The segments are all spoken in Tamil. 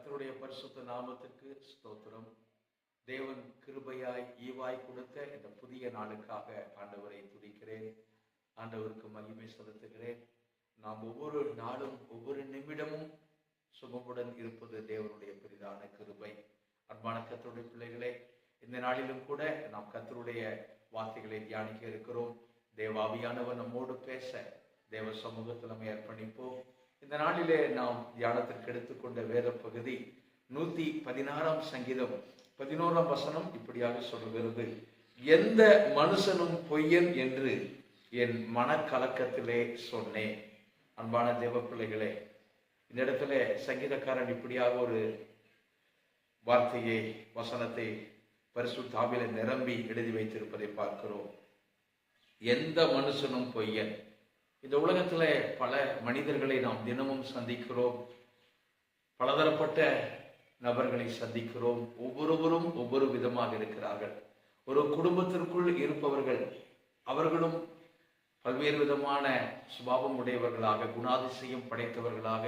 கர்த்தருடைய பரிசுத்த நாமத்திற்கு ஸ்தோத்திரம். தேவன் கிருபையாய் ஈவாய் கொடுத்த இந்த புதிய நாளுக்காக ஆண்டவரை துதிக்கிறேன். ஆண்டவருக்கு மகிமை செலுத்துகிறேன். நாம் ஒவ்வொரு நாளும் ஒவ்வொரு நிமிடமும் சுகமுடன் இருப்பது தேவனுடைய பெரிதான கிருபை. அன்பான கர்த்தருடைய பிள்ளைகளே, இந்த நாளிலும் கூட நாம் கர்த்தருடைய வார்த்தைகளை தியானிக்க இருக்கிறோம். தேவாவியானவர் நம்மோடு பேச தேவ சமூகத்தில் நம்மை அர்ப்பணிப்போம். இந்த நாளிலே நாம் தியானத்திற்கு எடுத்துக்கொண்ட வேத பகுதி 116 சங்கீதம் 11 வசனம் இப்படியாக சொல்லுகிறது: எந்த மனுஷனும் பொய்யன் என்று என் மனக்கலக்கத்திலே சொன்னேன். அன்பான தேவ பிள்ளைகளே, இந்த இடத்துல சங்கீதக்காரன் இப்படியாக ஒரு வார்த்தையை வசனத்தை பரிசுத்த ஆவியிலே நிரம்பி எழுதி வைத்திருப்பதை பார்க்கிறோம். எந்த மனுஷனும் பொய்யன். இந்த உலகத்துல பல மனிதர்களை நாம் தினமும் சந்திக்கிறோம். பலதரப்பட்ட நபர்களை சந்திக்கிறோம். ஒவ்வொருவரும் ஒவ்வொரு விதமாக இருக்கிறார்கள். ஒரு குடும்பத்திற்குள் இருப்பவர்கள் அவர்களும் பல்வேறு விதமான சுபாவம் உடையவர்களாக, குணாதிசயம் படைத்தவர்களாக,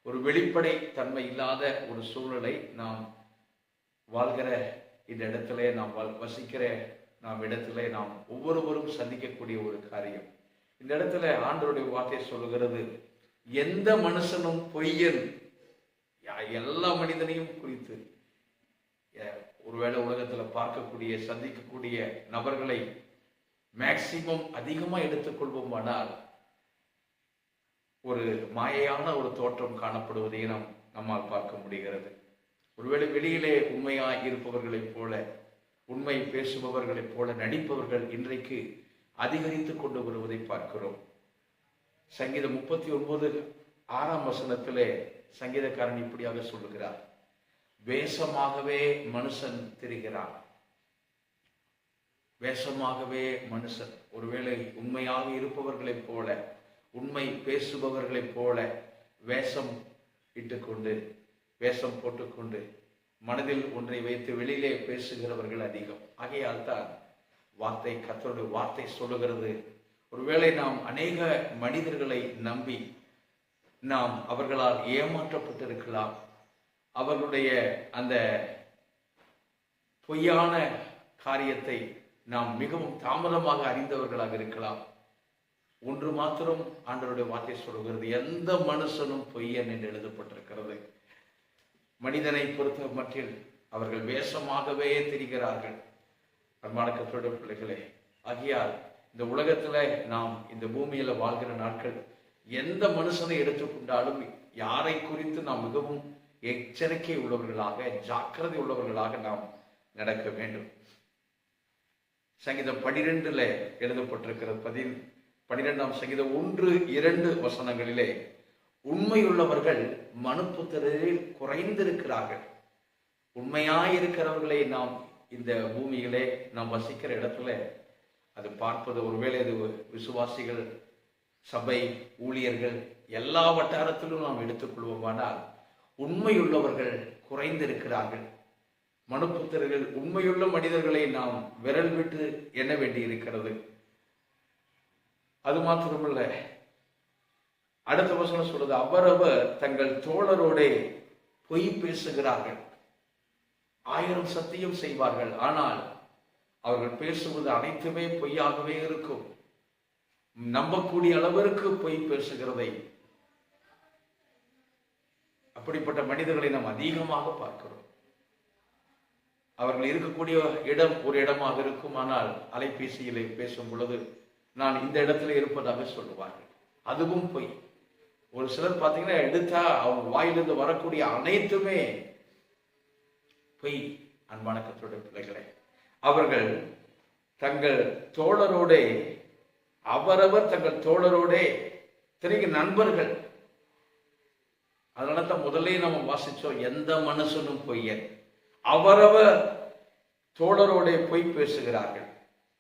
ஒரு வெளிப்படை தன்மை இல்லாத ஒரு சூழலை நாம் வாழ்கிற இந்த இடத்துல, நாம் வசிக்கிற இடத்துல நாம் ஒவ்வொருவரும் சந்திக்கக்கூடிய ஒரு காரியம். இந்த இடத்துல ஆண்டவருடைய வார்த்தை சொல்லுகிறது, எந்த மனுஷனும் பொய்யன். எல்லா மனிதனையும் குறித்து, ஒருவேளை உலகத்துல பார்க்கக்கூடிய சந்திக்கக்கூடிய நபர்களை மேக்சிமம் அதிகமா எடுத்துக்கொள்வோமானால் ஒரு மாயையான ஒரு தோற்றம் காணப்படுவதை நம்மால் பார்க்க முடிகிறது. ஒருவேளை வெளியிலே உண்மையாய் இருப்பவர்களைப் போல, உண்மை பேசுபவர்களைப் போல நடிப்பவர்கள் இன்றைக்கு அதிகரித்து கொண்டு வருவதை பார்க்கிறோம். சங்கீதம் 39:6 வசனத்திலே சங்கீதக்காரன் இப்படியாக சொல்லுகிறார்: வேஷமாகவே மனுஷன் திரிகிறான். வேஷமாகவே மனுஷன். ஒருவேளை உண்மையாக இருப்பவர்களைப் போல, உண்மை பேசுபவர்களைப் போல வேஷம் இட்டுக்கொண்டு, வேஷம் போட்டுக்கொண்டு, மனதில் ஒன்றை வைத்து வெளியிலே பேசுகிறவர்கள் அதிகம். ஆகையால் தான் வார்த்தை, கர்த்தருடைய வார்த்தை சொல்லுகிறது, ஒருவேளை நாம் அநேக மனிதர்களை நம்பி நாம் அவர்களால் ஏமாற்றப்பட்டிருக்கலாம். அவர்களுடைய அந்த பொய்யான காரியத்தை நாம் மிகவும் தாமதமாக அறிந்தவர்களாக இருக்கலாம். ஒன்று மாத்திரம் ஆண்டவருடைய வார்த்தை சொல்லுகிறது, எந்த மனுஷனும் பொய்யன் என்று எழுதப்பட்டிருக்கிறது. மனிதனை பொறுத்த மட்டில் அவர்கள் வேஷமாகவே திரிகிறார்கள். அன்பான கர்த்தருடைய பிள்ளைகளே, ஆகையால் இந்த உலகத்துல நாம் இந்த பூமியில வாழ்கிற நாட்கள் எந்த மனுஷனை எடுத்துக்கொண்டாலும் யாரை குறித்து நாம் மிகவும் எச்சரிக்கை உள்ளவர்களாக, ஜாக்கிரதை உள்ளவர்களாக நாம் நடக்க வேண்டும். சங்கீதம் 12 எழுதப்பட்டிருக்கிறது. 12ஆம் சங்கீதம் 1-2 வசனங்களிலே, உண்மையுள்ளவர்கள் மனுப்புத்திரரில் குறைந்திருக்கிறார்கள். உண்மையாயிருக்கிறவர்களை நாம் இந்த பூமியிலே நாம் வசிக்கிற இடத்துல அது பார்ப்பது, ஒருவேளை அது விசுவாசிகள், சபை ஊழியர்கள், எல்லா வட்டாரத்திலும் நாம் எடுத்துக்கொள்வோமானால் உண்மையுள்ளவர்கள் குறைந்திருக்கிறார்கள். மனுப்புத்திரர்கள், உண்மையுள்ள மனிதர்களை நாம் விரல் விட்டு எண்ண வேண்டி இருக்கிறது. அது மாத்திரமல்ல, அடுத்த வசனம் சொல்றது, அவரவர் தங்கள் தோழரோடே பொய் பேசுகிறார்கள். 1000 சத்தியம் செய்வார்கள், ஆனால் அவர்கள் பேசுவது அனைத்துமே பொய்யாகவே இருக்கும். நம்பக்கூடிய அளவிற்கு பொய் பேசுகிறதை, அப்படிப்பட்ட மனிதர்களை நாம் அதிகமாக பார்க்கிறோம். அவர்கள் இருக்கக்கூடிய இடம் ஒரு இடமாக இருக்கும், ஆனால் அலைபேசியிலே பேசும் பொழுது நான் இந்த இடத்துல இருப்பதாக சொல்லுவார்கள். அதுவும் பொய். ஒரு சிலர் பார்த்தீங்கன்னா, எடுத்தா அவங்க வாயிலிருந்து வரக்கூடிய அனைத்துமே பொய். அன்பான கர்த்தருடைய பிள்ளைகளே, அவர்கள் தங்கள் தோழரோடே, அவரவர் தங்கள் தோழரோடே, திரைக்கு நண்பர்கள். அதனால தான் முதல்ல நம்ம வாசிச்சோம், எந்த மனுஷனும் பொய்யன். அவரவர் தோழரோடே பொய் பேசுகிறார்கள்.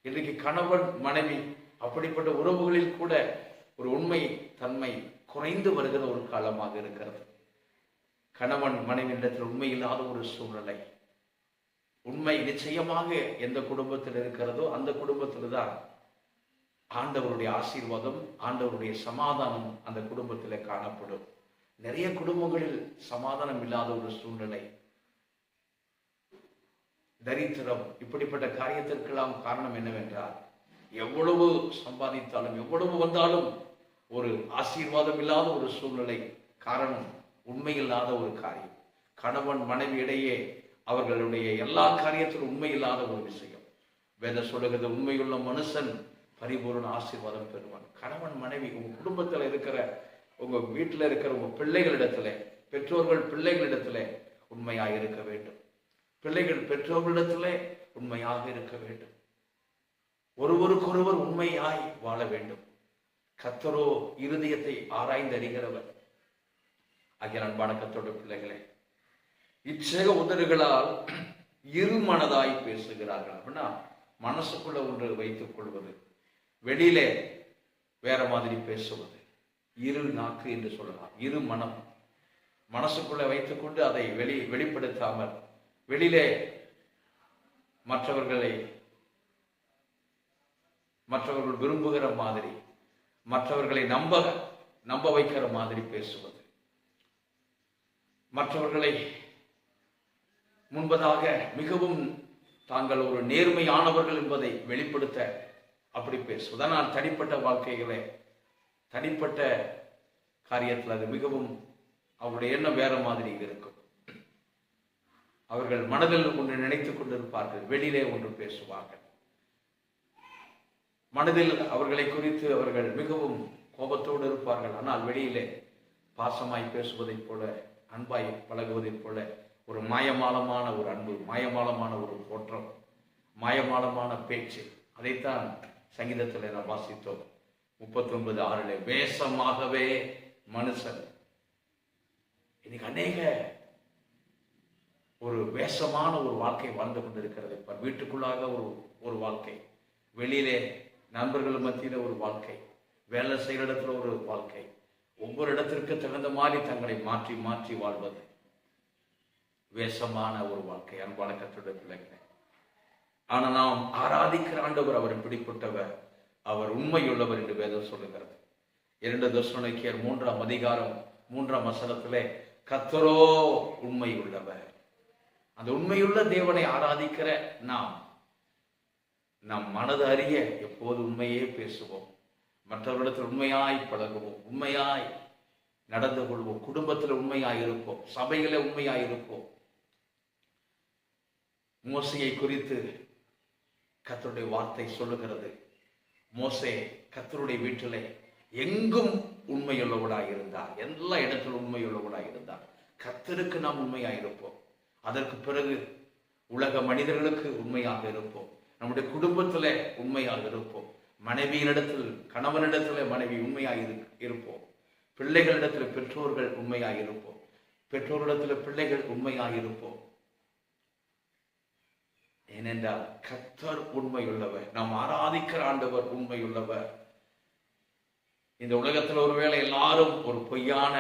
இன்றைக்கு கணவன் மனைவி அப்படிப்பட்ட உறவுகளில் கூட ஒரு உண்மை தன்மை குறைந்து வருகிற ஒரு காலமாக இருக்கிறது. கணவன் மனைவி இடத்தில் உண்மை இல்லாத ஒரு சூழ்நிலை. உண்மை நிச்சயமாக எந்த குடும்பத்தில் இருக்கிறதோ அந்த குடும்பத்தில் தான் ஆண்டவருடைய ஆசீர்வாதம், ஆண்டவருடைய சமாதானம் அந்த குடும்பத்தில் காணப்படும். நிறைய குடும்பங்களில் சமாதானம் இல்லாத ஒரு சூழ்நிலை, தரித்திரம், இப்படிப்பட்ட காரியத்திற்கெல்லாம் காரணம் என்னவென்றால், எவ்வளவு சம்பாதித்தாலும் எவ்வளவு வந்தாலும் ஒரு ஆசீர்வாதம் இல்லாத ஒரு சூழ்நிலை. காரணம் உண்மையில்லாத ஒரு காரியம். கணவன் மனைவி இடையே அவர்களுடைய எல்லா காரியத்திலும் உண்மையில்லாத ஒரு விஷயம். வேதம் சொல்லுகிறது, உண்மையுள்ள மனுஷன் பரிபூர்ண ஆசீர்வாதம் பெறுவான். கணவன் மனைவி, உங்க குடும்பத்தில் இருக்கிற, உங்க வீட்டில் இருக்கிற உங்க பிள்ளைகளிடத்துல, பெற்றோர்கள் பிள்ளைகளிடத்துல உண்மையாக இருக்க வேண்டும். பிள்ளைகள் பெற்றோர்களிடத்துல உண்மையாக இருக்க வேண்டும். ஒருவருக்கொருவர் உண்மையாய் வாழ வேண்டும். கர்த்தரோ இருதயத்தை ஆராய்ந்து அறிகிறவர். ஆகிய அன்பான கர்த்தருடைய பிள்ளைகளே, இச்சக உதடுகளால் இருமனதாய் பேசுகிறார்கள். அப்படின்னா மனசுக்குள்ள ஒன்று வைத்துக் கொள்வது, வெளியிலே வேற மாதிரி பேசுவது. இரு நாக்கு என்று சொல்லலாம். இரு மனம். மனசுக்குள்ள வைத்துக்கொண்டு அதை வெளிப்படுத்தாமல் வெளியிலே மற்றவர்கள் விரும்புகிற மாதிரி, மற்றவர்களை நம்ப வைக்கிற மாதிரி பேசுவது, மற்றவர்களை முன்பதாக மிகவும் தாங்கள் ஒரு நேர்மையானவர்கள் என்பதை வெளிப்படுத்த அப்படி பேசுவது. ஆனால் தனிப்பட்ட வாழ்க்கைகளே, தனிப்பட்ட காரியத்தில் அது மிகவும் அவருடைய எண்ணம் வேற மாதிரி இருக்கும். அவர்கள் மனதில் ஒன்று நினைத்துக் கொண்டிருப்பார்கள், வெளியிலே ஒன்று பேசுவார்கள். மனதில் அவர்களை குறித்து அவர்கள் மிகவும் கோபத்தோடு இருப்பார்கள். ஆனால் வெளியிலே பாசமாய் பேசுவதைப் போல, அன்பாய் பழகுவதைப் போல ஒரு மாயமாலமான ஒரு அன்பு, மாயமாலமான ஒரு தோற்றம், மாயமாலமான பேச்சு. அதைத்தான் சங்கீதத்தில் நாம் வாசித்தோம். 39:6 வேஷமாகவே மனுஷன். இன்னைக்கு அநேக ஒரு வேஷமான ஒரு வாழ்க்கை வாழ்ந்து கொண்டிருக்கிறது. வீட்டுக்குள்ளாக ஒரு வாழ்க்கை, வெளியிலே நண்பர்கள் மத்தியில ஒரு வாழ்க்கை, வேலை செய்கிற இடத்துல ஒரு வாழ்க்கை, ஒவ்வொரு இடத்திற்கு தகுந்த மாதிரி தங்களை மாற்றி மாற்றி வாழ்வது வேஷமான ஒரு வாழ்க்கை. அன்பான கர்த்தருடைய பிள்ளைகளே, ஆனா நாம் ஆராதிக்கிற ஆண்டவர் அவர் பிடிப்பட்டவர், அவர் உண்மையுள்ளவர் என்று வேதம் சொல்லுகிறது. 2 தெசலோனிக்கேயர் 3:3 கர்த்தரோ உண்மை உள்ளவர். அந்த உண்மையுள்ள தேவனை ஆராதிக்கிற நாம் மனது அறிய எப்போது உண்மையே பேசுவோம், மற்றவர்களிடத்தில் உண்மையாய் பழகுவோம், உண்மையாய் நடந்து கொள்வோம், குடும்பத்தில் உண்மையாய் இருப்போம், சபையில உண்மையாய் இருப்போம். மோசேயை குறித்து கர்த்தருடைய வார்த்தை சொல்லுகிறது, மோசே கர்த்தருடைய வீட்டிலே எங்கும் உண்மையுள்ளவனாய் இருந்தார், எல்லா இடத்திலும் உண்மையுள்ளவனாய் இருந்தார். கர்த்தருக்கு நாம் உண்மையாய் இருப்போம். அதற்கு பிறகு உலக மனிதர்களுக்கு உண்மையாக இருப்போம். நம்முடைய குடும்பத்தில் உண்மையாக இருப்போம். மனைவியினிடத்தில், கணவனிடத்தில் மனைவி உண்மையாக இருப்போம். பிள்ளைகளிடத்தில் பெற்றோர்கள் உண்மையாக இருப்போம். பெற்றோரிடத்தில் பிள்ளைகள் உண்மையாக இருப்போம். ஏனென்றால் கர்த்தர் உண்மையுள்ளவர், நாம் ஆராதிக்கிற ஆண்டவர் உண்மையுள்ளவர். இந்த உலகத்தில் ஒருவேளை எல்லாரும் ஒரு பொய்யான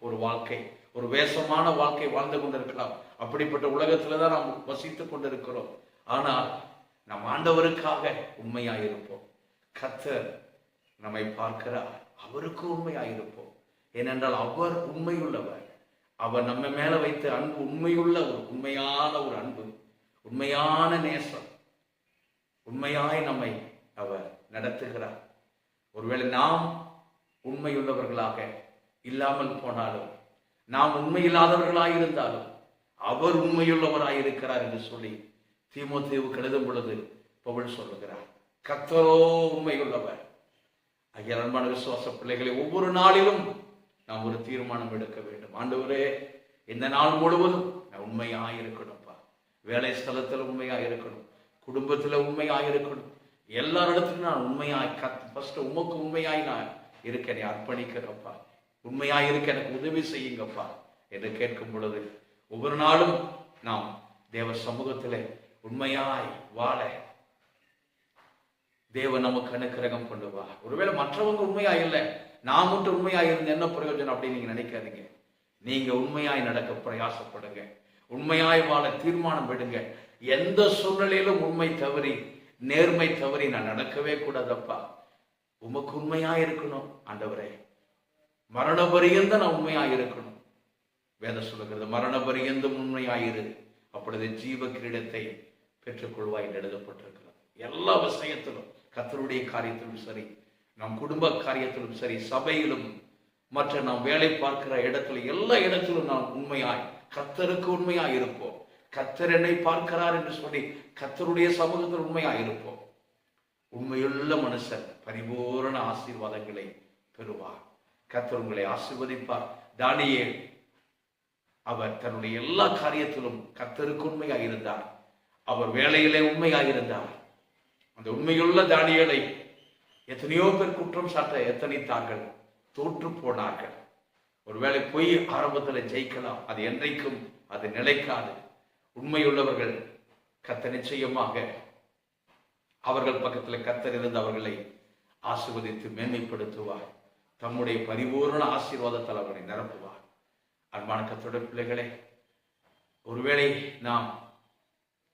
ஒரு வாழ்க்கை, ஒரு வேஷமான வாழ்க்கை வாழ்ந்து கொண்டிருக்கலாம். அப்படிப்பட்ட உலகத்துலதான் நாம் வசித்துக் கொண்டிருக்கிறோம். ஆனால் நம் ஆண்டவருக்காக உண்மையாயிருப்போம். கர்த்தர் நம்மை பார்க்கிறார், அவருக்கு உண்மையாயிருப்போம். ஏனென்றால் அவர் உண்மையுள்ளவர். அவர் நம்ம மேல வைத்த அன்பு உண்மையுள்ள உண்மையான ஒரு அன்பு, உண்மையான நேசம். உண்மையாய் நம்மை அவர் நடத்துகிறார். ஒருவேளை நாம் உண்மையுள்ளவர்களாக இல்லாமல் போனாலும், நாம் உண்மையில்லாதவர்களாயிருந்தாலும் அவர் உண்மையுள்ளவராயிருக்கிறார் என்று சொல்லி தீமோத்தேயுவுக்கு எழுதும் பொழுது பவுல் சொல்லுகிறார், கர்த்தரோ உண்மையுள்ளவர். ஐயா, அன்பான விசுவாச பிள்ளைகளை, ஒவ்வொரு நாளிலும் நாம் ஒரு தீர்மானம் எடுக்க வேண்டும். ஆண்டவரே, இந்த நாள் முழுவதும் நான் உண்மையாயிருக்கணும்ப்பா. வேலை ஸ்தலத்தில் உண்மையாயிருக்கணும், குடும்பத்தில் உண்மையாயிருக்கணும், எல்லாரிடத்திலும் நான் உண்மையாய் ஃபர்ஸ்ட் உமக்கு உண்மையாய் நான் இருக்க என்னை அர்ப்பணிக்கிறப்பா, உண்மையாயிருக்க எனக்கு உதவி செய்யுங்கப்பா என்று கேட்கும் பொழுது ஒவ்வொரு நாளும் நாம் தேவ சமூகத்திலே உண்மையாய் வாழ தேவன் நமக்கு அனுக்கிரகம் பண்ணுவா. ஒருவேளை மற்றவங்க உண்மையா இல்லை, நான் மட்டும் உண்மையா இருந்து என்ன பிரயோஜனம் அப்படின்னு நீங்க நினைக்காதீங்க. நீங்க உண்மையாய் நடக்க பிரயாசப்படுங்க, உண்மையாய் வாழ தீர்மானம் விடுங்க. எந்த சூழ்நிலையிலும் உண்மை தவறி, நேர்மை தவறி நான் நடக்கவே கூடாதப்பா. உமக்கு உண்மையா இருக்கணும் ஆண்டவரே. மரண பரியந்த நான் உண்மையாக இருக்கணும். வேதம் சொல்லுகிறது, மரண பரியந்தம் உண்மையாயிரு, அப்பொழுது ஜீவ கிரீடத்தை பெற்றுக்கொள்வாய் என்று எழுதப்பட்டிருக்கிறது. எல்லா விஷயத்திலும், கர்த்தருடைய காரியத்திலும் சரி, நம் குடும்ப காரியத்திலும் சரி, சபையிலும் மற்ற நாம் வேலை பார்க்கிற இடத்துல, எல்லா இடத்திலும் நாம் உண்மையாய் கர்த்தருக்கு உண்மையாய் இருப்போம். கர்த்தர் என்னை பார்க்கிறார் என்று சொல்லி கர்த்தருடைய சமூகத்தில் உண்மையாய் இருப்போம். உண்மையுள்ள மனுஷன் பரிபூரண ஆசீர்வாதங்களை பெறுவார். கர்த்தர் உங்களை ஆசீர்வதிப்பார். தானியேல் அவர் தன்னுடைய எல்லா காரியத்திலும் கர்த்தருக்கு உண்மையாக இருந்தார். அவர் வேலையிலே உண்மையாக இருந்தார். அந்த உண்மையுள்ள தானியேலை எத்தனையோ பேர் குற்றம் சாட்ட எத்தனைத்தார்கள், தோற்று போனார்கள். ஒருவேளை போய் ஆரம்பத்தில் ஜெயிக்கலாம், அது என்றைக்கும் அது நிலைக்காது. உண்மையுள்ளவர்கள் கர்த்தர் நிச்சயமாக அவர்கள் பக்கத்தில் கர்த்தர் இருந்து அவர்களை ஆசீர்வதித்து மேன்மைப்படுத்துவார். தம்முடைய பரிபூர்ண ஆசீர்வாதத்தால் அவர்களை நிரப்புவார். அன்பான கர்த்தருடைய பிள்ளைகளே, ஒருவேளை நாம்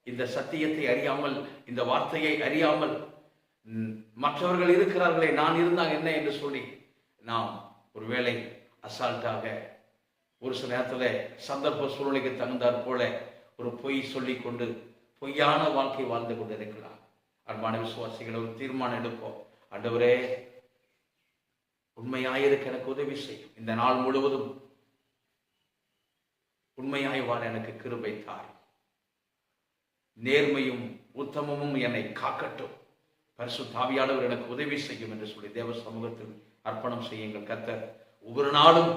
இந்த சத்தியத்தை அறியாமல், இந்த வார்த்தையை அறியாமல், மற்றவர்கள் இருக்கிறார்களே நான் இருந்தால் என்ன என்று சொல்லி நாம் ஒருவேளை அசால்ட்டாக ஒரு சில நேரத்தில் சந்தர்ப்ப சூழ்நிலைக்கு தகுந்தாற் போல ஒரு பொய் சொல்லி கொண்டு பொய்யான வாழ்க்கை வாழ்ந்து கொண்டு இருக்கலாம். அன்பான விசுவாசிகள், ஒரு தீர்மானம் எடுப்போம். ஆண்டவரே, உண்மையாயிருக்க எனக்கு உதவி செய்யும். இந்த நாள் முழுவதும் உண்மையாய் வாழ எனக்கு கிருபை தார். நேர்மையும் உத்தமமும் என்னை காக்கட்டும். பரிசுத்த ஆவியானவர் எனக்கு உதவி செய்யும் என்று சொல்லி தேவ சமூகத்தில் அர்ப்பணம் செய்யுங்கள். கர்த்தர் ஒவ்வொரு நாளும்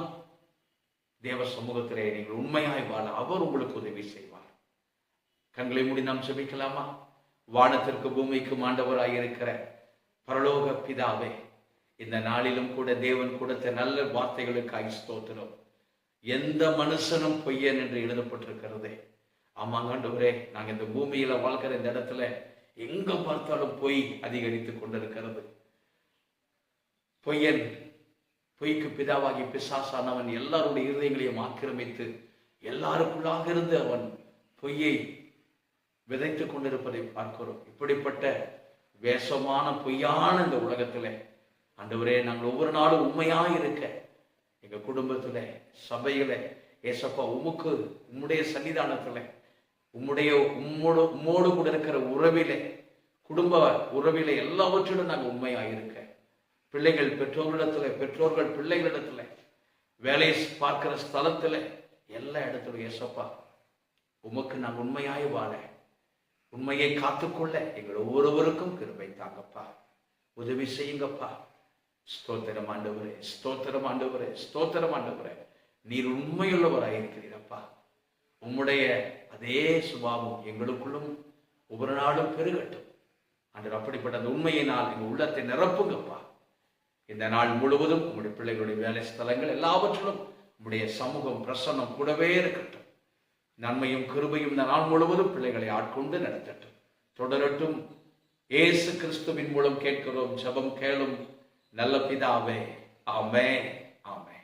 தேவ சமூகத்திலே நீங்கள் உண்மையாய் வாழ அவர் உங்களுக்கு உதவி செய்வார். கண்களை மூடி நாம் ஜெபிக்கலாமா? வானத்திற்கு பூமிக்கும் ஆண்டவராய் இருக்கிற பரலோக பிதாவே, இந்த நாளிலும் கூட தேவன் கொடுத்த நல்ல வார்த்தைகளுக்காக ஸ்தோத்திரம். எந்த மனுஷனும் பொய்யன் என்று எழுதப்பட்டிருக்கிறதே. ஆமாங்க ஆண்டவரே, நாங்க இந்த பூமியில வாழ்க்கிற இந்த இடத்துல எங்க பார்த்தாலும் பொய் அதிகரித்துக் கொண்டிருக்கிறது. பொய்யன், பொய்க்கு பிதாவாகி பிசாசானவன் எல்லாருடைய இருதயங்களையும் ஆக்கிரமித்து எல்லாருக்குள்ளாக இருந்து அவன் பொய்யை விதைத்துக் கொண்டிருப்பதை பார்க்கிறோம். இப்படிப்பட்ட வேஷமான பொய்யான இந்த உலகத்துல ஆண்டவரே, நாங்கள் ஒவ்வொரு நாளும் உண்மையாக இருக்க எங்க குடும்பத்துல, சபையில, ஏசப்பா உமக்கு, உம்முடைய சன்னிதானத்துல, உம்மோடு கூட இருக்கிற உறவிலே, குடும்ப உறவிலே எல்லாவற்றிலும் நாங்கள் உண்மையாக இருக்க, பிள்ளைகள் பெற்றோர்களிடத்துல, பெற்றோர்கள் பிள்ளைகளிடத்துல, வேலை பார்க்கிற ஸ்தலத்துல, எல்லா இடத்துலையும் ஏசப்பா உமக்கு நாங்கள் உண்மையாய் வாழ, உண்மையை காத்துக்கொள்ள எங்கள் ஒவ்வொருவருக்கும் கிருபை தாங்கப்பா. உதவி செய்யுங்கப்பா. ஸ்தோத்திரம் ஆண்டவரே, ஸ்தோத்திரம் ஆண்டவரே, ஸ்தோத்திரம் ஆண்டவரே. நீர் உண்மையுள்ளவராயிருக்கிறீரப்பா. உம்முடைய அதே சுபாவம் எங்களுக்குள்ளும் ஒவ்வொரு நாளும் பெருகட்டும் ஆண்டவர். அப்படிப்பட்ட அந்த உண்மையினால் எங்கள் உள்ளத்தை நிரப்புங்கப்பா. இந்த நாள் முழுவதும் உங்களுடைய பிள்ளைகளுடைய வேலை ஸ்தலங்கள் எல்லாவற்றிலும் உங்களுடைய சமூகம் பிரசன்னம் கூடவே இருக்கட்டும். நன்மையும் கிருபையும் இந்த நாள் முழுவதும் பிள்ளைகளை ஆட்கொண்டு நடத்தட்டும், தொடரட்டும். இயேசு கிறிஸ்துவின் மூலம் கேட்கிறோம், ஜெபம் கேளும் நல்ல பிதாவே. ஆமென், ஆமென்.